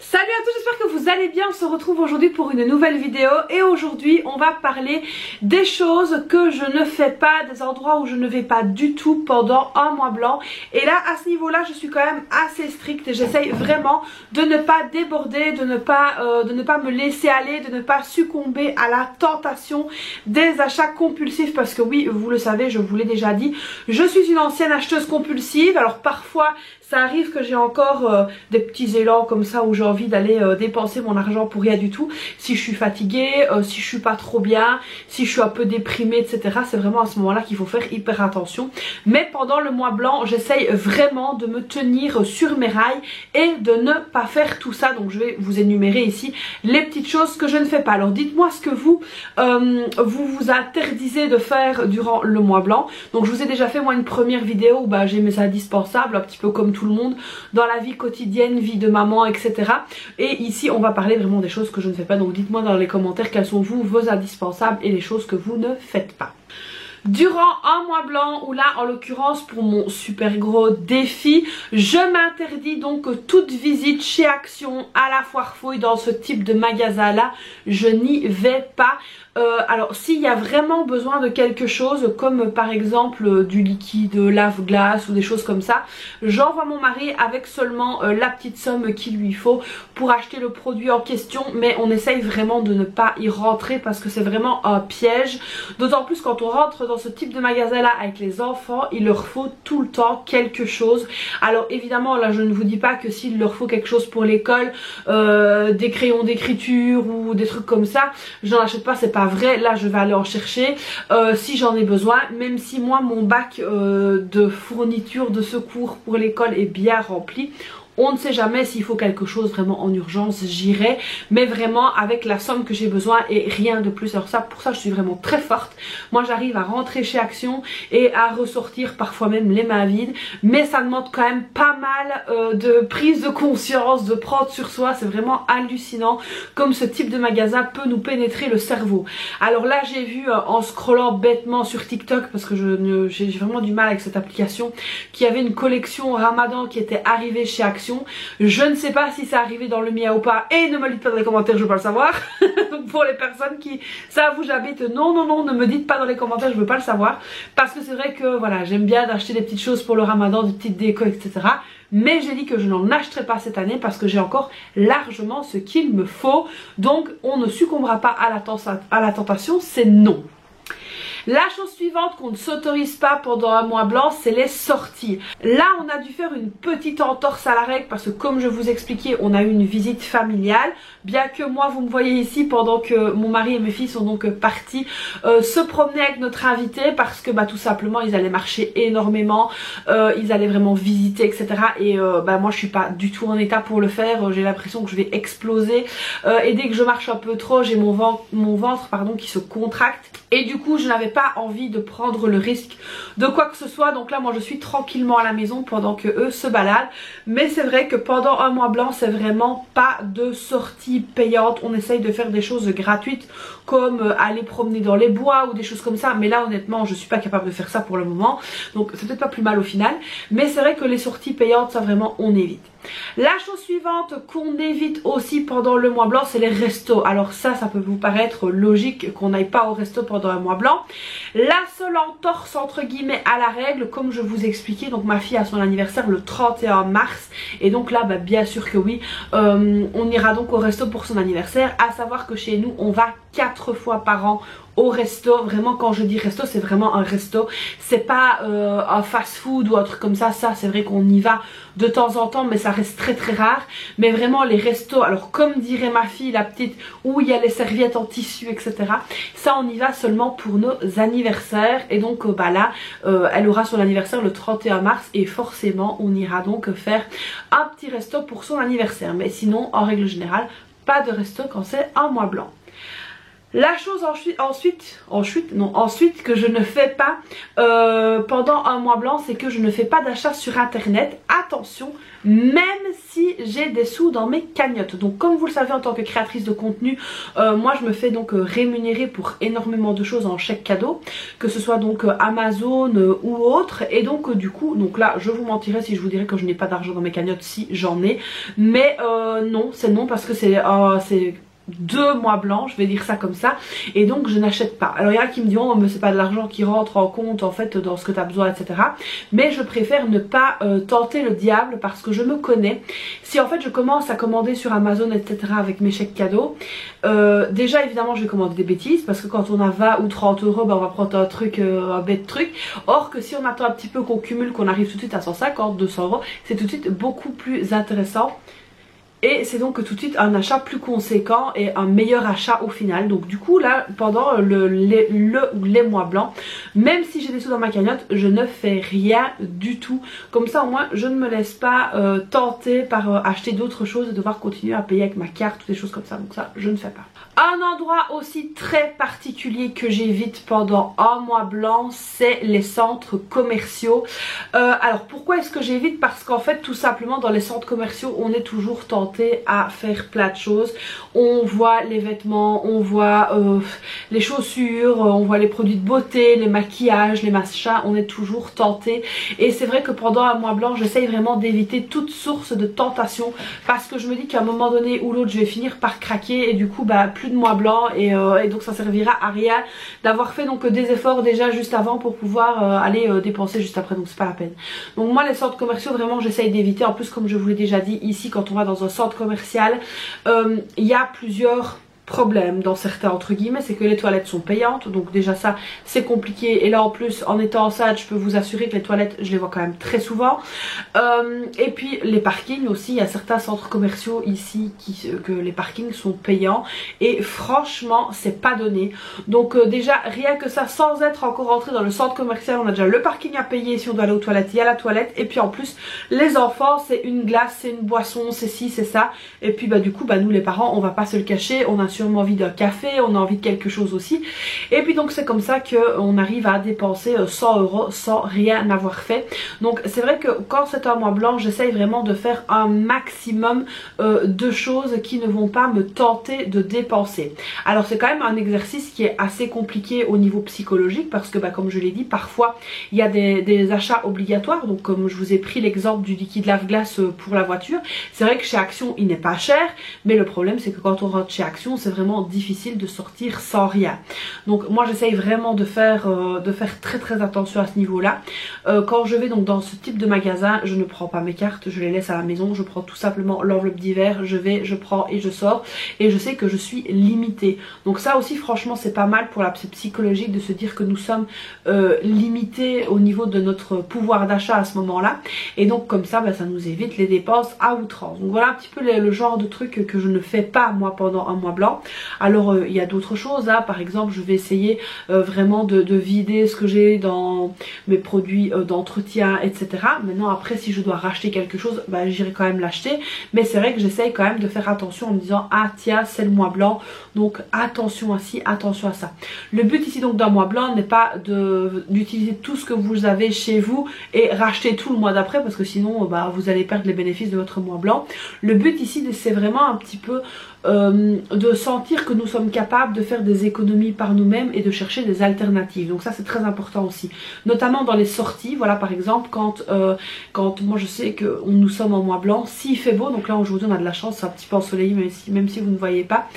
Salut à tous, j'espère que vous allez bien. On se retrouve aujourd'hui pour une nouvelle vidéo et aujourd'hui on va parler des choses que je ne fais pas, des endroits où je ne vais pas du tout pendant un mois blanc. Et là à ce niveau là je suis quand même assez stricte et j'essaye vraiment de ne pas déborder, de ne pas me laisser aller, de ne pas succomber à la tentation des achats compulsifs, parce que oui, vous le savez, je vous l'ai déjà dit, je suis une ancienne acheteuse compulsive. Alors parfois ça arrive que j'ai encore des petits élans comme ça où j'ai envie d'aller dépenser mon argent pour rien du tout. Si je suis fatiguée, si je suis pas trop bien, si je suis un peu déprimée, etc. C'est vraiment à ce moment-là qu'il faut faire hyper attention. Mais pendant le mois blanc, j'essaye vraiment de me tenir sur mes rails et de ne pas faire tout ça. Donc je vais vous énumérer ici les petites choses que je ne fais pas. Alors dites-moi ce que vous vous interdisez de faire durant le mois blanc. Donc je vous ai déjà fait moi une première vidéo où j'ai mes indispensables, un petit peu comme tout le monde dans la vie quotidienne, vie de maman, etc. Et ici on va parler vraiment des choses que je ne fais pas. Donc dites-moi dans les commentaires quels sont vos indispensables et les choses que vous ne faites pas. Durant un mois blanc, ou là en l'occurrence pour mon super gros défi, je m'interdis donc toute visite chez Action, à la Foire Fouille, dans ce type de magasin là, je n'y vais pas. Alors s'il y a vraiment besoin de quelque chose, comme par exemple du liquide lave-glace ou des choses comme ça, j'envoie mon mari avec seulement la petite somme qu'il lui faut pour acheter le produit en question. Mais on essaye vraiment de ne pas y rentrer parce que c'est vraiment un piège, d'autant plus quand on rentre dans ce type de magasin là avec les enfants, il leur faut tout le temps quelque chose. Alors évidemment là je ne vous dis pas que s'il leur faut quelque chose pour l'école, des crayons d'écriture ou des trucs comme ça, je n'en achète pas, c'est pas vrai. Là je vais aller en chercher si j'en ai besoin, même si moi mon bac de fourniture de secours pour l'école est bien rempli. On ne sait jamais s'il faut quelque chose vraiment en urgence, j'irai, mais vraiment avec la somme que j'ai besoin et rien de plus. Alors ça, pour ça je suis vraiment très forte. Moi j'arrive à rentrer chez Action et à ressortir parfois même les mains vides, mais ça demande quand même pas mal de prise de conscience, de prendre sur soi. C'est vraiment hallucinant comme ce type de magasin peut nous pénétrer le cerveau. Alors là j'ai vu en scrollant bêtement sur TikTok, parce que j'ai vraiment du mal avec cette application, qu'il y avait une collection Ramadan qui était arrivée chez Action. Je ne sais pas si c'est arrivé dans le mien ou pas, et ne me le dites pas dans les commentaires, je veux pas le savoir. Donc pour les personnes qui savent où j'habite, non, ne me dites pas dans les commentaires, je veux pas le savoir. Parce que c'est vrai que voilà, j'aime bien d'acheter des petites choses pour le Ramadan, des petites décos, etc. Mais j'ai dit que je n'en achèterai pas cette année parce que j'ai encore largement ce qu'il me faut. Donc on ne succombera pas à la tentation, c'est non. La chose suivante qu'on ne s'autorise pas pendant un mois blanc, c'est les sorties. Là on a dû faire une petite entorse à la règle parce que comme je vous expliquais, on a eu une visite familiale. Bien que moi vous me voyez ici pendant que mon mari et mes filles sont donc partis se promener avec notre invité, parce que tout simplement ils allaient marcher énormément, ils allaient vraiment visiter, etc. Et moi je suis pas du tout en état pour le faire, j'ai l'impression que je vais exploser et dès que je marche un peu trop j'ai mon ventre qui se contracte. Et du coup je n'avais pas envie de prendre le risque de quoi que ce soit. Donc là moi je suis tranquillement à la maison pendant que eux se baladent. Mais c'est vrai que pendant un mois blanc c'est vraiment pas de sortie payante. On essaye de faire des choses gratuites comme aller promener dans les bois ou des choses comme ça. Mais là honnêtement je suis pas capable de faire ça pour le moment. Donc c'est peut-être pas plus mal au final. Mais c'est vrai que les sorties payantes ça vraiment on évite. La chose suivante qu'on évite aussi pendant le mois blanc, c'est les restos. Alors ça peut vous paraître logique qu'on n'aille pas au resto pendant un mois blanc. La seule entorse entre guillemets à la règle, comme je vous expliquais, donc ma fille a son anniversaire le 31 mars. Et donc là bien sûr que oui, on ira donc au resto pour son anniversaire. À savoir que chez nous on va 4 fois par an au resto. Vraiment quand je dis resto c'est vraiment un resto, c'est pas un fast food ou un truc comme ça. Ça c'est vrai qu'on y va de temps en temps mais ça reste très très rare. Mais vraiment les restos, alors comme dirait ma fille la petite, où il y a les serviettes en tissu, etc. Ça on y va seulement pour nos anniversaires. Et donc là elle aura son anniversaire le 31 mars et forcément on ira donc faire un petit resto pour son anniversaire. Mais sinon en règle générale pas de resto quand c'est un mois blanc. La chose ensuite que je ne fais pas pendant un mois blanc, c'est que je ne fais pas d'achat sur internet. Attention, même si j'ai des sous dans mes cagnottes. Donc comme vous le savez, en tant que créatrice de contenu, moi je me fais donc rémunérer pour énormément de choses en chèque cadeau, que ce soit donc Amazon ou autre. Et donc du coup, donc là je vous mentirais si je vous dirais que je n'ai pas d'argent dans mes cagnottes, si j'en ai. Mais non, c'est non, parce que c'est 2 mois blancs, je vais dire ça comme ça, et donc je n'achète pas. Alors il y en a qui me disent oh mais c'est pas de l'argent qui rentre en compte en fait dans ce que tu as besoin, etc. Mais je préfère ne pas tenter le diable, parce que je me connais. Si en fait je commence à commander sur Amazon, etc. avec mes chèques cadeaux, déjà évidemment je vais commander des bêtises, parce que quand on a 20 ou 30 euros, bah, on va prendre un truc, un bête truc. Or que si on attend un petit peu, qu'on cumule, qu'on arrive tout de suite à 150, 200 euros, c'est tout de suite beaucoup plus intéressant. Et c'est donc tout de suite un achat plus conséquent et un meilleur achat au final. Donc du coup là, pendant les mois blancs, même si j'ai des sous dans ma cagnotte, je ne fais rien du tout. Comme ça au moins je ne me laisse pas tenter par acheter d'autres choses et devoir continuer à payer avec ma carte ou des choses comme ça. Donc ça je ne fais pas. Un endroit aussi très particulier que j'évite pendant un mois blanc, c'est les centres commerciaux. Alors pourquoi est-ce que j'évite? Parce qu'en fait tout simplement dans les centres commerciaux on est toujours tenté à faire plein de choses. On voit les vêtements, on voit les chaussures, on voit les produits de beauté, les maquillages, les machins, on est toujours tenté. Et c'est vrai que pendant un mois blanc j'essaye vraiment d'éviter toute source de tentation, parce que je me dis qu'à un moment donné ou l'autre je vais finir par craquer, et du coup bah plus de mois blanc, et donc ça servira à rien d'avoir fait donc des efforts déjà juste avant pour pouvoir aller dépenser juste après, donc c'est pas la peine. Donc moi les centres commerciaux vraiment j'essaye d'éviter. En plus comme je vous l'ai déjà dit, ici quand on va dans un centre commercial, il y a plusieurs problème dans certains entre guillemets, c'est que les toilettes sont payantes, donc déjà ça c'est compliqué. Et là en plus en étant enceinte je peux vous assurer que les toilettes je les vois quand même très souvent, et puis les parkings aussi. Il y a certains centres commerciaux ici que les parkings sont payants, et franchement c'est pas donné. Donc déjà rien que ça, sans être encore rentré dans le centre commercial, on a déjà le parking à payer. Si on doit aller aux toilettes, il y a la toilette, et puis en plus les enfants c'est une glace, c'est une boisson, c'est ci, c'est ça. Et puis bah du coup bah nous les parents on va pas se le cacher, on a sûrement envie d'un café, on a envie de quelque chose aussi. Et puis donc c'est comme ça qu'on arrive à dépenser 100 euros sans rien avoir fait. Donc c'est vrai que quand c'est un mois blanc, j'essaye vraiment de faire un maximum de choses qui ne vont pas me tenter de dépenser. Alors c'est quand même un exercice qui est assez compliqué au niveau psychologique, parce que bah, comme je l'ai dit, parfois il y a des achats obligatoires. Donc comme je vous ai pris l'exemple du liquide lave-glace pour la voiture, c'est vrai que chez Action il n'est pas cher, mais le problème c'est que quand on rentre chez Action, c'est vraiment difficile de sortir sans rien. Donc moi j'essaye vraiment de faire très attention à ce niveau là. Quand je vais donc dans ce type de magasin, je ne prends pas mes cartes, je les laisse à la maison, je prends tout simplement l'enveloppe d'hiver, je prends et je sors, et je sais que je suis limitée. Donc ça aussi franchement c'est pas mal pour la psychologique de se dire que nous sommes limités au niveau de notre pouvoir d'achat à ce moment là, et donc comme ça bah, ça nous évite les dépenses à outrance. Donc voilà un petit peu le genre de truc que je ne fais pas moi pendant un mois blanc. Alors il y a d'autres choses, hein. Par exemple je vais essayer vraiment de vider ce que j'ai dans mes produits d'entretien, etc. Maintenant après si je dois racheter quelque chose, bah, j'irai quand même l'acheter, mais c'est vrai que j'essaye quand même de faire attention en me disant ah tiens c'est le mois blanc, donc attention à ci, attention à ça. Le but ici donc d'un mois blanc n'est pas d'utiliser tout ce que vous avez chez vous et racheter tout le mois d'après, parce que sinon bah, vous allez perdre les bénéfices de votre mois blanc. Le but ici c'est vraiment un petit peu de sentir que nous sommes capables de faire des économies par nous-mêmes et de chercher des alternatives. Donc ça c'est très important aussi, notamment dans les sorties. Voilà par exemple quand moi je sais que nous sommes en mois blanc, s'il fait beau, donc là aujourd'hui on a de la chance, c'est un petit peu ensoleillé même si vous ne voyez pas,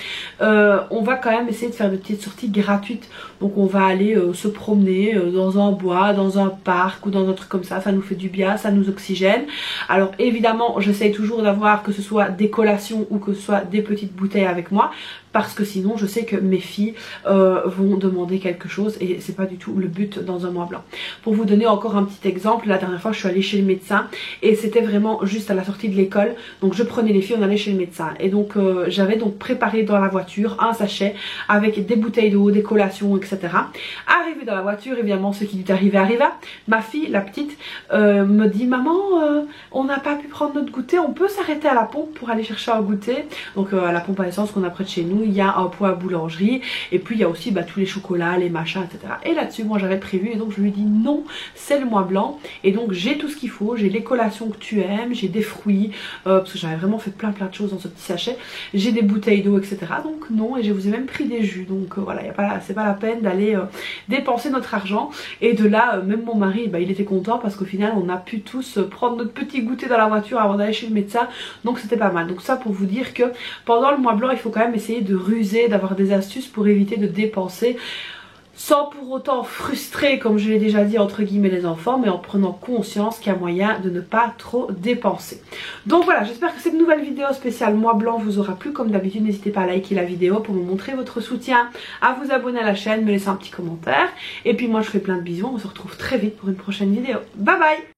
on va quand même essayer de faire des petites sorties gratuites. Donc on va aller se promener dans un bois, dans un parc ou dans un truc comme ça nous fait du bien, ça nous oxygène. Alors évidemment j'essaye toujours d'avoir que ce soit des collations ou que ce soit des petites bouteilles avec moi, parce que sinon je sais que mes filles vont demander quelque chose, et c'est pas du tout le but dans un mois blanc. Pour vous donner encore un petit exemple, la dernière fois je suis allée chez le médecin, et c'était vraiment juste à la sortie de l'école. Donc je prenais les filles, on allait chez le médecin, et donc j'avais donc préparé dans la voiture un sachet avec des bouteilles d'eau, des collations, etc. Arrivé dans la voiture, évidemment ce qui lui est arrivé arriva. Ma fille, la petite, me dit maman on n'a pas pu prendre notre goûter, on peut s'arrêter à la pompe pour aller chercher un goûter. Donc à la pompe à essence qu'on a près de chez nous, nous il y a un poids à boulangerie et puis il y a aussi tous les chocolats, les machins, etc. Et là-dessus moi j'avais prévu et donc je lui ai dit non, c'est le mois blanc et donc j'ai tout ce qu'il faut, j'ai les collations que tu aimes, j'ai des fruits parce que j'avais vraiment fait plein de choses dans ce petit sachet, j'ai des bouteilles d'eau, etc. Donc non, et je vous ai même pris des jus, donc voilà, c'est pas la peine d'aller dépenser notre argent. Et de là même mon mari il était content parce qu'au final on a pu tous prendre notre petit goûter dans la voiture avant d'aller chez le médecin, donc c'était pas mal. Donc ça pour vous dire que pendant le mois blanc il faut quand même essayer de ruser, d'avoir des astuces pour éviter de dépenser sans pour autant frustrer, comme je l'ai déjà dit, entre guillemets les enfants, mais en prenant conscience qu'il y a moyen de ne pas trop dépenser. Donc voilà, j'espère que cette nouvelle vidéo spéciale mois blanc vous aura plu. Comme d'habitude, n'hésitez pas à liker la vidéo pour me montrer votre soutien, à vous abonner à la chaîne, me laisser un petit commentaire. Et puis moi je fais plein de bisous, on se retrouve très vite pour une prochaine vidéo. Bye bye!